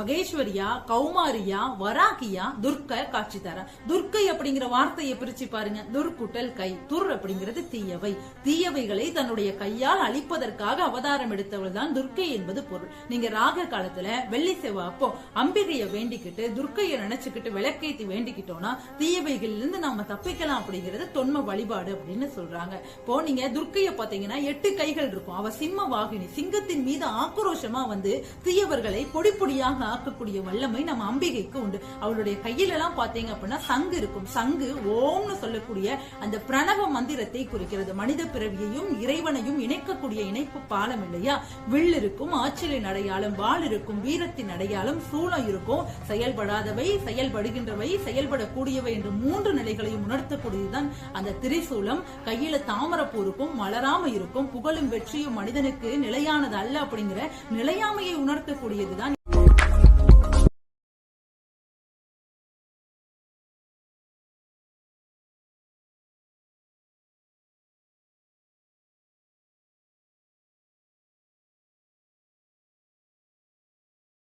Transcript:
மகேஸ்வரியா, கௌமாரியா, வராகியா, துர்க்கை காட்சி தர. துர்க்கை அப்படிங்கிற வார்த்தையை பிரிச்சு பாருங்க. துர்குட்டல் கை, துர் அப்படிங்கிறது தீயவை. தீயவைகளை தன்னுடைய கையால் அழிப்பதற்காக அவதாரம் எடுத்தவள் தான் துர்க்கை என்பது பொருள். நீங்க ராக காலத்துல வெள்ளி செவ்வாய் அப்போ அம்பிகைய வேண்டிக்கிட்டு துர்க்கையை நினைச்சுக்கிட்டு விளக்கேத்தி வேண்டிக்கிட்டோம்னா தீயவைகள் இருந்து நாம தப்பிக்கலாம் அப்படிங்கறது தொன்ம வழிபாடு அப்படின்னு சொல்றாங்க. இப்போ நீங்க துர்க்கைய பாத்தீங்கன்னா 8 கைகள் இருக்கும். அவ சிம்ம வாகினி, சிங்கத்தின் மீது ஆக்ரோஷமா வந்து தீயவர்களை பொடி பொடியாக ஆக்கக்கூடிய வல்லமை நம்ம அம்பிகைக்கு உண்டு. அவளுடைய கையில எல்லாம் பாத்தீங்க அப்படின்னா சங்கு இருக்கும். சங்கு ஓம்னு சொல்லக்கூடிய அந்த பிரணவ மந்திரத்தை குறிக்கிறது. மனித பிறவியையும் இறைவனையும் இணைக்கக்கூடிய இணைப்பு பாலம் இல்லையா? வில் இருக்கும், ஆற்றலின் அடையாளம், வாள் இருக்கும், வீரத்தின் அடையாளம், சூளம் இருக்கும். செயல்படாதவை, செயல்படுகின்றவை, செயல்படக்கூடியவை என்று 3 நிலைகளையும் உணர்த்தக்கூடியதுதான் அந்த திரிசூலம். கையில தாமரப்பூ இருக்கும், மலராம இருக்கும். புகழும் வெற்றியும் மனிதனுக்கு நிலையானது அல்ல அப்படிங்கிற நிலையாமையை உணர்த்தக்கூடியதுதான்